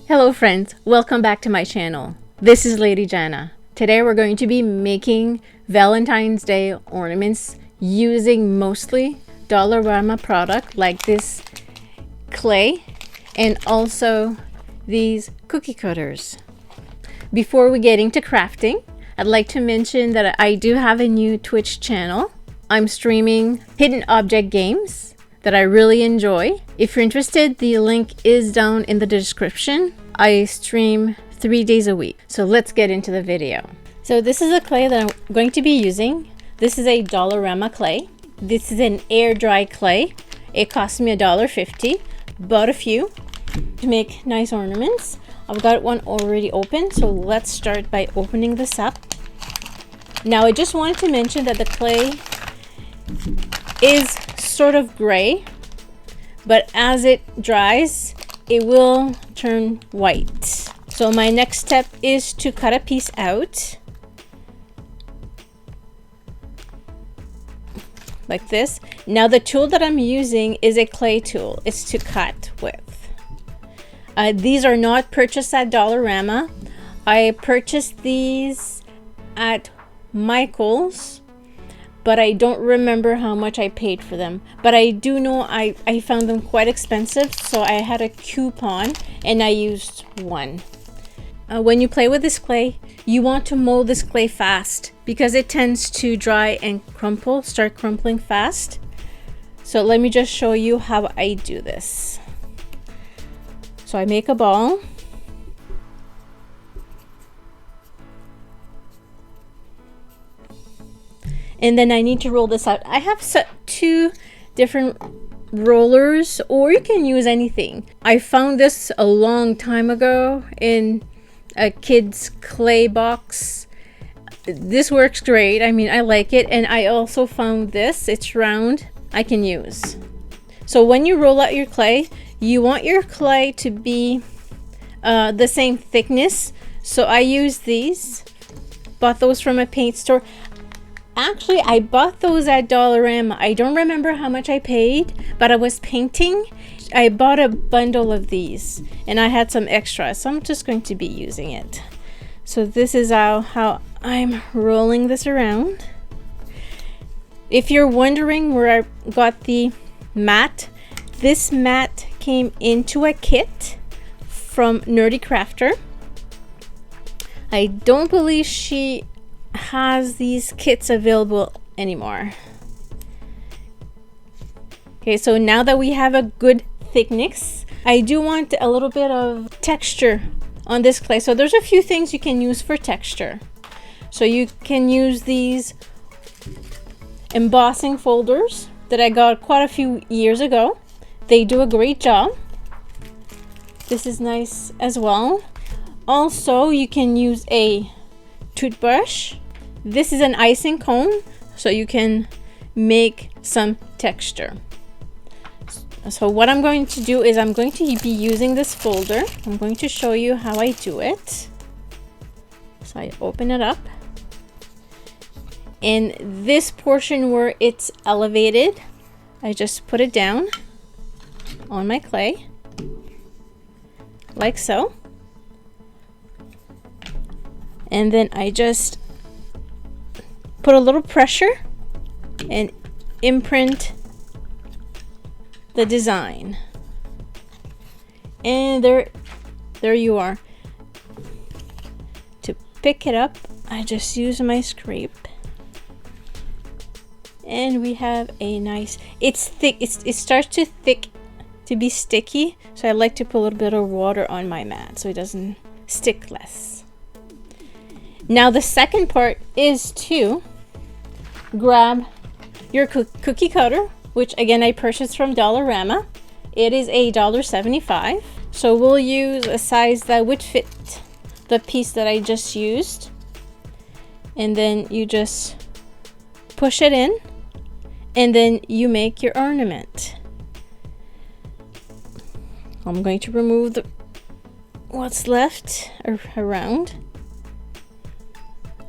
Hello friends, welcome back to my channel. This is Lady Jana. Today we're going to be making Valentine's Day ornaments using mostly Dollarama product like this clay and also these cookie cutters. Before we get into crafting, I'd like to mention that I do have a new Twitch channel. I'm streaming hidden object games that I really enjoy. If you're interested, the link is down in the description. I stream 3 days a week. So let's get into the video. So this is a clay that I'm going to be using. This is a Dollarama clay. This is an air dry clay. It cost me $1.50. Bought a few to make nice ornaments. I've got one already open, so let's start by opening this up. Now I just wanted to mention that the clay is sort of gray, but as it dries it will turn white. So my next step is to cut a piece out like this. Now the tool that I'm using is a clay tool. It's to cut with. These are not purchased at Dollarama. I purchased these at Michael's, but I don't remember how much I paid for them. But I do know I found them quite expensive, so I had a coupon and I used one. When you play with this clay, you want to mold this clay fast because it tends to dry and start crumpling fast. So let me just show you how I do this. So I make a ball. And then I need to roll this out. I have two different rollers, or you can use anything. I found this a long time ago in a kid's clay box. This works great. I mean, I like it. And I also found this. It's round. I can use. So when you roll out your clay, you want your clay to be the same thickness. So I use these. Bought those from a paint store. Actually, I bought those at Dollarama. I don't remember how much I paid, but I was painting. I bought a bundle of these and I had some extra, so I'm just going to be using it. So this is how I'm rolling this around. If you're wondering where I got the mat, this mat came into a kit from Nerdy Crafter. I don't believe she has these kits available anymore. Okay, so now that we have a good thickness, I do want a little bit of texture on this clay. So there's a few things you can use for texture. So you can use these embossing folders that I got quite a few years ago. They do a great job. This is nice as well. Also, you can use a toothbrush. This is an icing cone, so you can make some texture. So what I'm going to do is I'm going to be using this folder. I'm going to show you how I do it. So I open it up. And this portion where it's elevated, I just put it down on my clay, like so. And then I just put a little pressure and imprint the design. And there you are. To pick it up, I just use my scrape. And we have a nice, it's thick, it starts to be sticky. So I like to put a little bit of water on my mat so it doesn't stick less. Now the second part is to grab your cookie cutter, which again I purchased from Dollarama. It is $1.75. So we'll use a size that would fit the piece that I just used. And then you just push it in and then you make your ornament. I'm going to remove what's left around.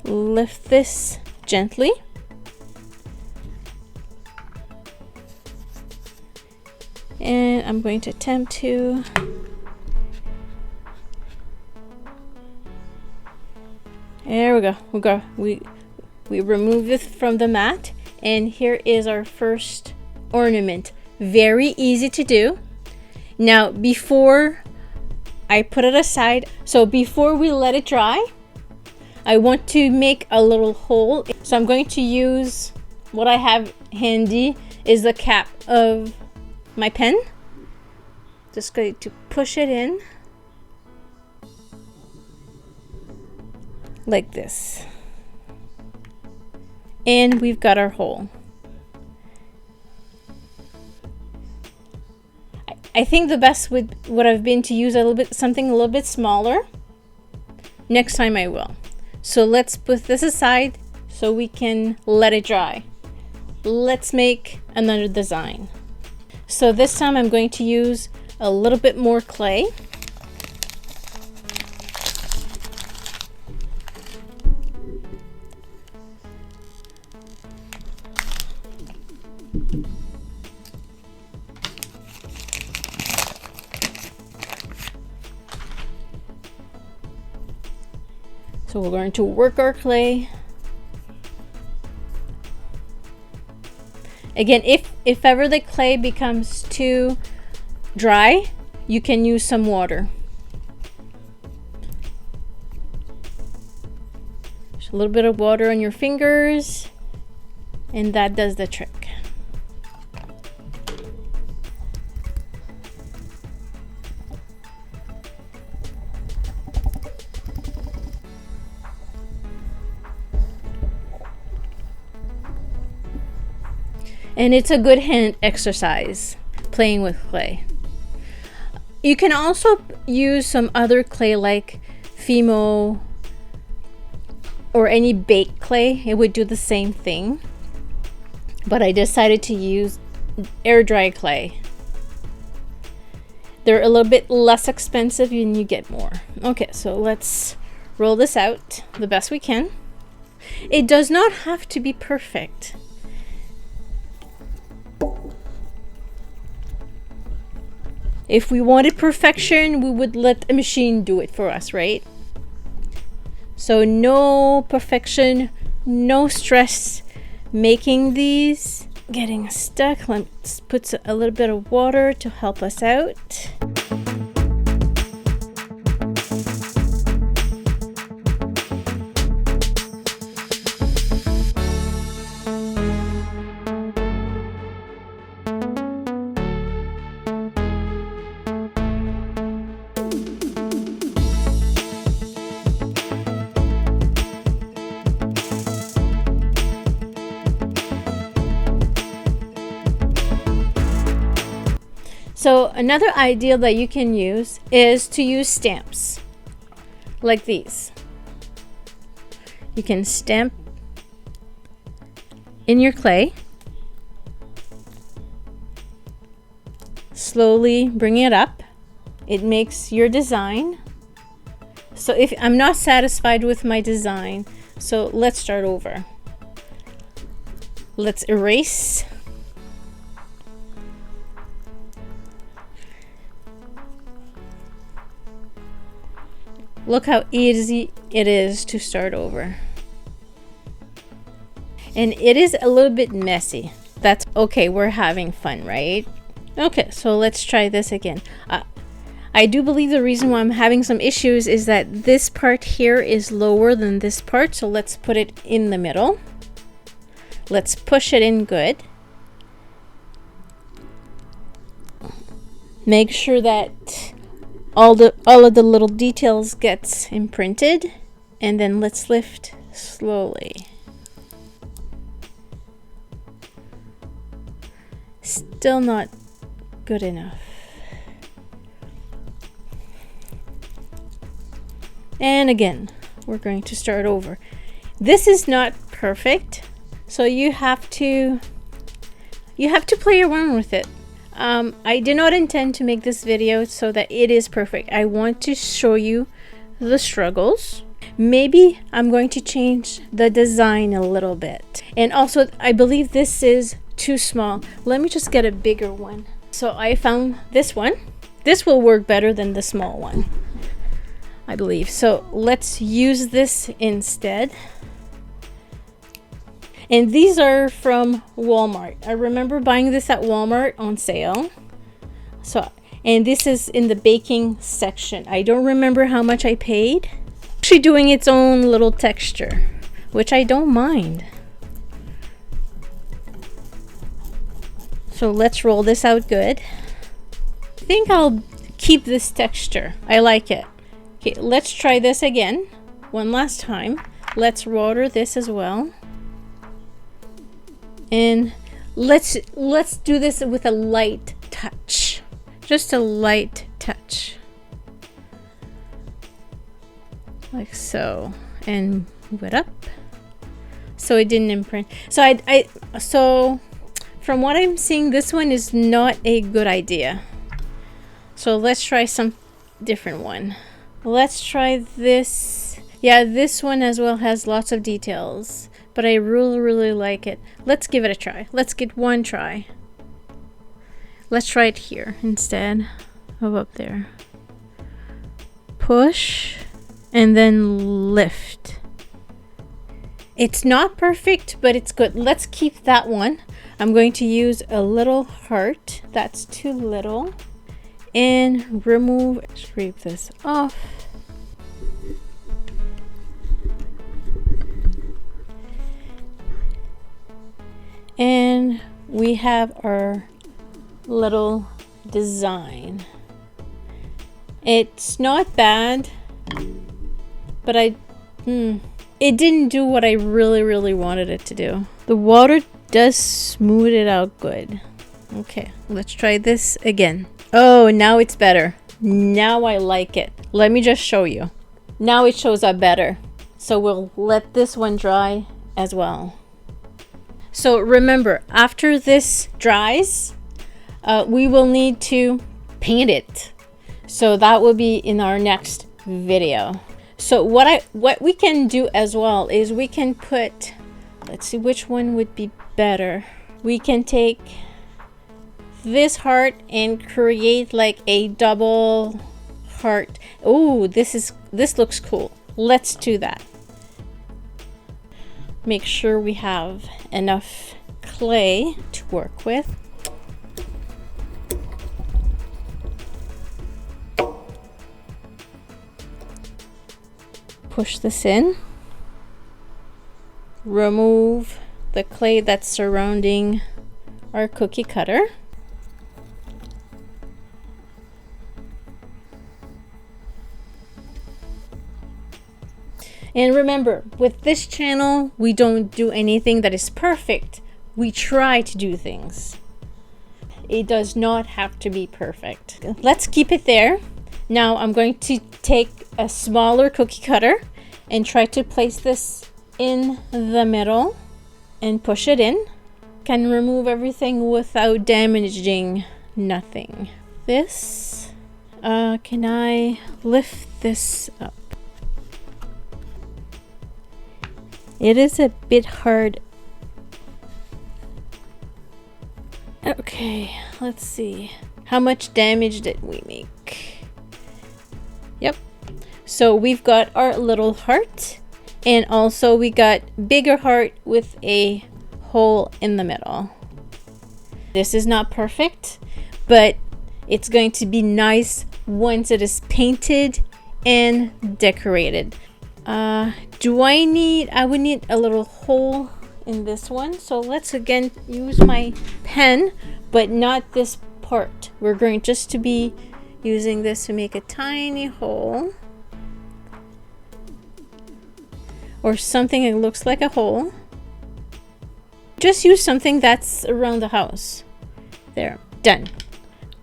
Lift this gently. And I'm going to attempt to There we go. We remove it from the mat, and here is our first ornament. Very easy to do. Now, before I put it aside, so before we let it dry, I want to make a little hole. So I'm going to use what I have handy is the cap of my pen. Just going to push it in like this. And we've got our hole. I think the best would have been to use something a little bit smaller. Next time I will. So let's put this aside so we can let it dry. Let's make another design. So this time I'm going to use a little bit more clay. So we're going to work our clay. Again, if ever the clay becomes too dry, you can use some water. Just a little bit of water on your fingers, and that does the trick. And it's a good hand exercise, playing with clay. You can also use some other clay like Fimo or any baked clay. It would do the same thing. But I decided to use air dry clay. They're a little bit less expensive and you get more. Okay, so let's roll this out the best we can. It does not have to be perfect. If we wanted perfection, we would let a machine do it for us, right? So no perfection, no stress making these. Getting stuck, let's put a little bit of water to help us out. So another idea that you can use is to use stamps like these. You can stamp in your clay, slowly bring it up. It makes your design. So if I'm not satisfied with my design, so let's start over. Let's erase. Look how easy it is to start over. And it is a little bit messy. That's okay, we're having fun, right? Okay, so let's try this again. I do believe the reason why I'm having some issues is that this part here is lower than this part, so let's put it in the middle. Let's push it in good. Make sure that all of the little details gets imprinted, and then let's lift slowly. Still not good enough. And again, we're going to start over. This is not perfect, so you have to play around with it. I did not intend to make this video so that it is perfect. I want to show you the struggles. Maybe I'm going to change the design a little bit. And also, I believe this is too small. Let me just get a bigger one. So I found this one. This will work better than the small one. I believe. So let's use this instead. And these are from Walmart. I remember buying this at Walmart on sale. So, and this is in the baking section. I don't remember how much I paid. Actually doing its own little texture, which I don't mind. So let's roll this out good. I think I'll keep this texture. I like it. Okay, let's try this again. One last time. Let's water this as well. And let's do this with a light touch. Just a light touch. Like so. And move it up. So it didn't imprint. So from what I'm seeing, this one is not a good idea. So let's try some different one. Let's try this. Yeah, this one as well has lots of details, but I really like it. Let's give it a try. Let's get one try. Let's try it here instead of up there. Push and then lift. It's not perfect, but it's good. Let's keep that one. I'm going to use a little heart. That's too little. And remove, scrape this off. And we have our little design. It's not bad, but it didn't do what I really wanted it to do. The water does smooth it out good. Okay, let's try this again. Oh, now it's better. Now I like it. Let me just show you. Now it shows up better. So we'll let this one dry as well. So remember, after this dries, we will need to paint it. So that will be in our next video. So what we can do as well is we can put, let's see which one would be better. We can take this heart and create like a double heart. Oh, this looks cool. Let's do that. Make sure we have enough clay to work with. Push this in. Remove the clay that's surrounding our cookie cutter. And remember, with this channel, we don't do anything that is perfect. We try to do things. It does not have to be perfect. Let's keep it there. Now I'm going to take a smaller cookie cutter and try to place this in the middle and push it in. Can remove everything without damaging nothing. This, can I lift this up? It is a bit hard. Okay, let's see. How much damage did we make? Yep. So we've got our little heart, and also we got bigger heart with a hole in the middle. This is not perfect, but it's going to be nice once it is painted and decorated. I would need a little hole in this one. So let's again use my pen, but not this part. We're going just to be using this to make a tiny hole. Or something that looks like a hole. Just use something that's around the house. There, done.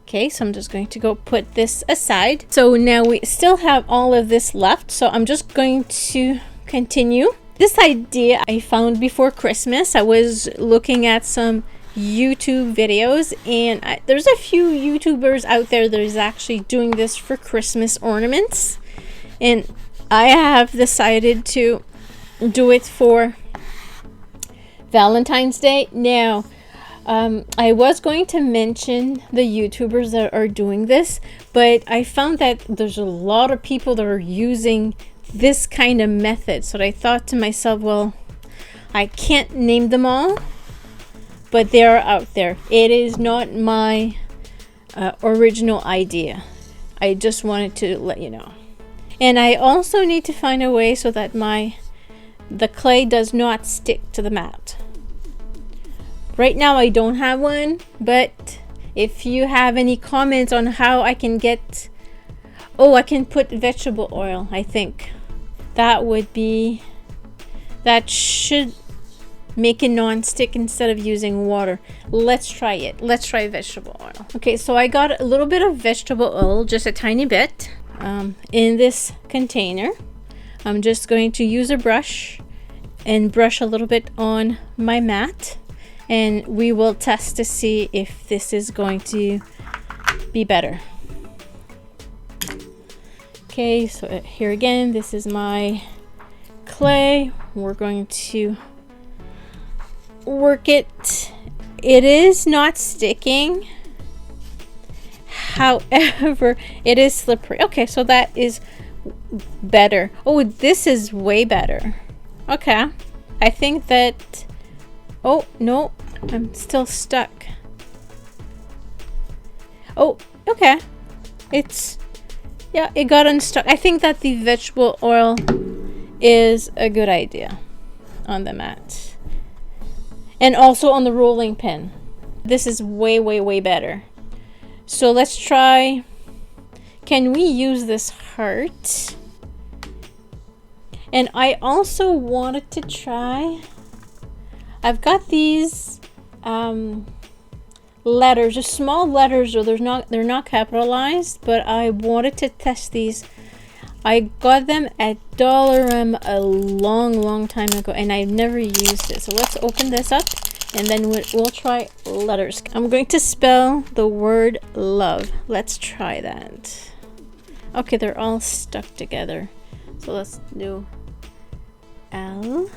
Okay, so I'm just going to go put this aside. So now we still have all of this left. So I'm just going to continue. This idea I found before Christmas. I was looking at some YouTube videos, and there's a few YouTubers out there that is actually doing this for Christmas ornaments. And I have decided to do it for Valentine's Day. Now, I was going to mention the YouTubers that are doing this, but I found that there's a lot of people that are using this kind of method. So I thought to myself, well, I can't name them all, but they are out there. It is not my original idea. I just wanted to let you know. And I also need to find a way so that the clay does not stick to the mat. Right now I don't have one, but if you have any comments on how I can get... Oh, I can put vegetable oil, I think. That should make it non-stick instead of using water. Let's try it. Let's try vegetable oil. Okay, so I got a little bit of vegetable oil, just a tiny bit, in this container. I'm just going to use a brush and brush a little bit on my mat, and we will test to see if this is going to be better. Okay, so here again, this is my clay. We're going to work it. It is not sticking, however it is slippery. Okay, so that is better. Oh, this is way better. Okay, I think that... Oh no, I'm still stuck. Oh, okay, it's... Yeah, it got unstuck. I think that the vegetable oil is a good idea on the mat. And also on the rolling pin. This is way, way, way better. So let's try... Can we use this heart? And I also wanted to try... I've got these letters, just small letters, or they're not capitalized, but I wanted to test these. I got them at Dollarama a long time ago, and I've never used it. So let's open this up, and then we'll try letters. I'm going to spell the word love. Let's try that. Okay, they're all stuck together. So let's do L.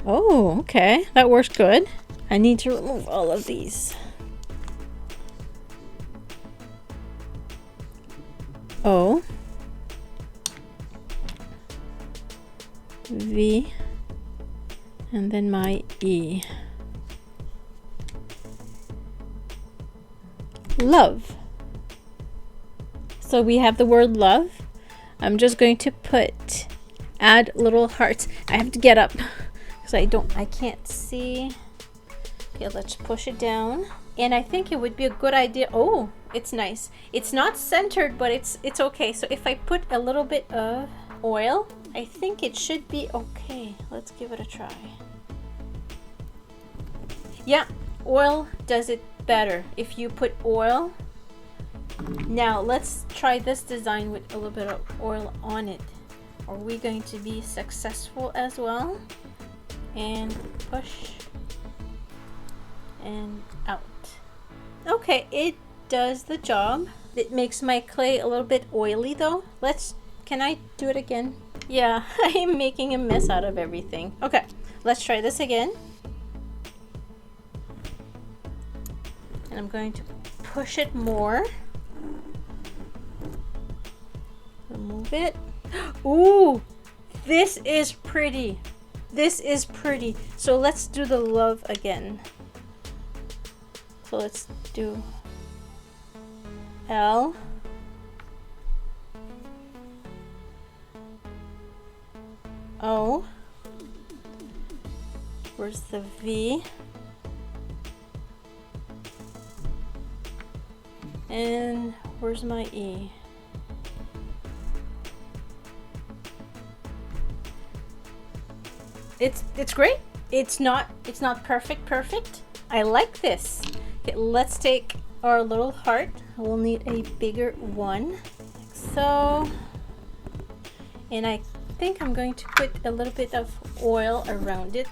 Oh, okay, that works good. I need to remove all of these. O, V, and then my E. Love. So we have the word love. I'm just going to add little hearts. I have to get up because I can't see. Okay, let's push it down. And I think it would be a good idea. Oh, it's nice. It's not centered, but it's okay. So if I put a little bit of oil, I think it should be okay. Let's give it a try. Yeah, oil does it better if you put oil. Now let's try this design with a little bit of oil on it. Are we going to be successful as well? And push and out. Okay, it does the job. It makes my clay a little bit oily though. Can I do it again? Yeah, I am making a mess out of everything. Okay, let's try this again. And I'm going to push it more. Remove it. Ooh, this is pretty. This is pretty. So let's do the love again. So let's do L. O. Where's the V? And where's my E? It's great. It's not perfect. I like this. Okay, let's take our little heart. We'll need a bigger one. Like so. And I think I'm going to put a little bit of oil around it.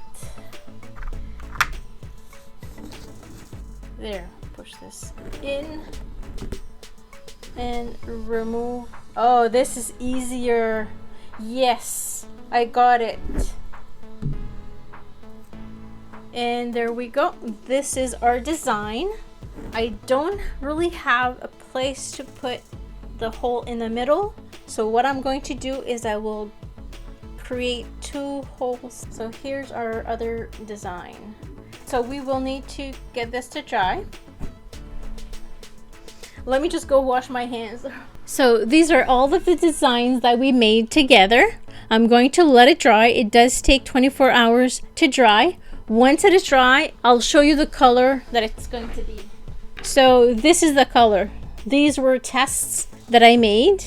There, push this in and remove. Oh, this is easier. Yes, I got it. And there we go. This is our design. I don't really have a place to put the hole in the middle, so what I'm going to do is I will create 2 holes. So here's our other design. So we will need to get this to dry. Let me just go wash my hands. So these are all of the designs that we made together. I'm going to let it dry. It does take 24 hours to dry. Once it is dry, I'll show you the color that it's going to be. So this is the color. These were tests that I made.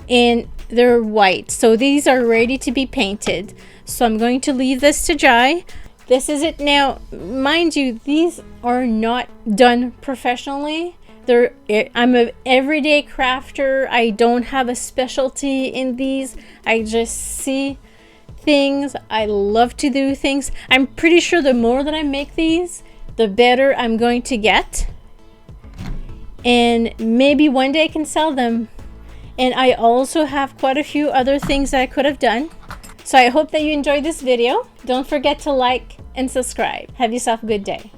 And they're white. So these are ready to be painted. So I'm going to leave this to dry. This is it now. Mind you, these are not done professionally. I'm an everyday crafter. I don't have a specialty in these. I just see things. I love to do things. I'm pretty sure the more that I make these, the better I'm going to get. And maybe one day I can sell them. And I also have quite a few other things that I could have done. So I hope that you enjoyed this video. Don't forget to like and subscribe. Have yourself a good day.